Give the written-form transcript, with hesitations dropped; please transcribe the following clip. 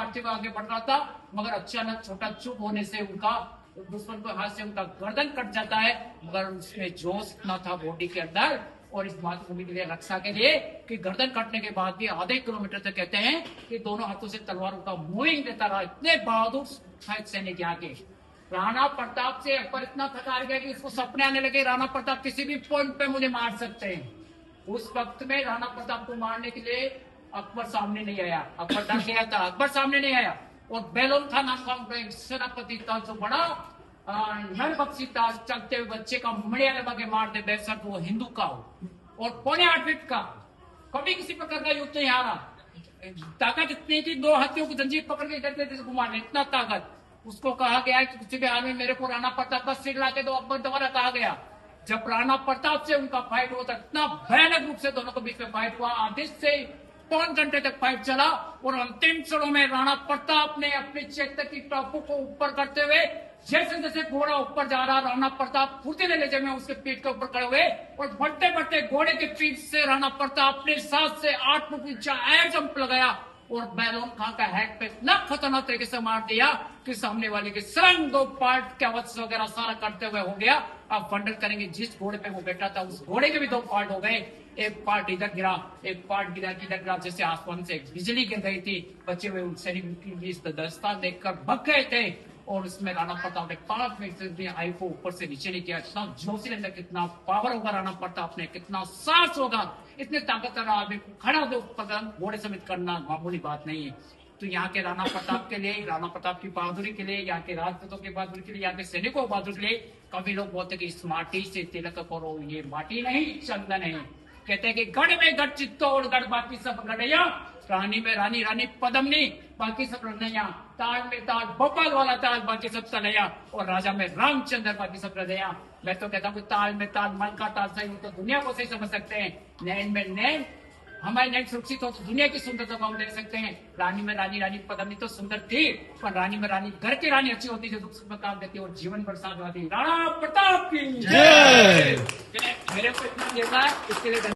मारते हुए आगे बढ़ रहा था, मगर अचानक छोटा चुप होने से उनका दुश्मन को हाथ से उनका गर्दन कट जाता है। मगर उसमें जोश इतना था बॉडी के अंदर और इस मातृभूमि के लिए, रक्षा के लिए, कि गर्दन कटने के बाद भी आधे किलोमीटर तक कहते हैं कि दोनों हाथों से तलवारों का मूविंग देता रहा। इतने बहादुर सैनिक यहाँ के। राणा प्रताप से अकबर इतना थका गया कि उसको सपने आने लगे राणा प्रताप किसी भी पॉइंट पे मुझे मार सकते हैं। उस वक्त में राणा प्रताप को मारने के लिए अकबर सामने नहीं आया। अकबर डर गया था, अकबर सामने नहीं आया। और बेलोन था नाम का एक सेनापति था जो बड़ा नरबक्षी था, चलते हुए बच्चे का मड़िया लगा के मार दे, बेशक वो हिंदू का हो और 8.25 फीट का, कभी किसी प्रकार का युद्ध नहीं हारा। ताकत इतनी थी, 2 हाथियों की जंजीर पकड़ के करते थे घुमाने, इतना ताकत। उसको कहा गया कि किसी भी हाल में मेरे को राणा प्रताप का सिर ला के दो। अकबर दोबारा कहा गया। जब राणा प्रताप से उनका फाइट हुआ था, इतना भयानक रूप से दोनों के बीच में फाइट हुआ, आधे से 5 घंटे तक फाइट चला और अंतिम क्षणों में राणा प्रताप ने अपने चेक की टापू को ऊपर करते हुए, जैसे जैसे घोड़ा ऊपर जा रहा, राणा प्रताप फुर्तीले लहजे में उसके पीठ के ऊपर खड़े हुए और बढ़ते बढ़ते घोड़े के पीठ से राणा प्रताप अपने 7 से 8 फुट ऊंचा एयर जंप लगाया और बैलोन खां का हेड पे इतना खतरनाक तरीके से मार दिया कि सामने वाले के सरंग 2 पार्ट के अवश्य वगैरह सारा करते हुए हो गया। आप वंडर करेंगे जिस घोड़े पे वो बैठा था उस घोड़े के भी 2 पार्ट हो गए। एक पार्ट इधर गिरा, एक पार्ट गिरा इधर गिरा, जैसे आसमान से बिजली गिर गई थी। बचे हुए सैनिक की दस्ता देखकर भग गए थे और उसमें राणा प्रताप ने 5 मिनट से आई को ऊपर से नीचे नहीं किया। इतना जोशी अंदर, कितना पावर होगा राणा प्रताप ने, कितना साहस होगा, इतने ताकतवर आदमी को खड़ा होकर घोड़े समेत करना मामूली बात नहीं है। तो यहाँ के राणा प्रताप के लिए, राणा प्रताप की बहादुरी के लिए, यहाँ के राजपूतों की बहादुरी के लिए, यहाँ के सैनिकों की बहादुरी के लिए कभी लोग बोलते कि इस माटी से तिलक करो, ये माटी नहीं चंदन है। कहते हैं कि गढ़ में गढ़ चित्तौड़ गढ़, बाकी सब गढ़िया, रानी में रानी रानी पदमनी, बाकी सब रनैया, ताज में ताज भोपाल वाला ताज, बाकी सब तनैया, और राजा में रामचंद्र, बाकी सब रनैया। मैं तो कहता हूँ ताज में ताज, मन का ताज सही हो तो दुनिया को सही समझ सकते हैं। नैन में नैन, हमारे नैन सुरक्षित हो तो दुनिया की सुंदरता को हम देख सकते हैं। रानी में रानी रानी पदमनी तो सुंदर थी, पर रानी में रानी घर की रानी अच्छी होती जो दुख सुख में काम देती और जीवन भर साथ रहती। राणा प्रताप की जय। मेरे को इतना देना इसके लिए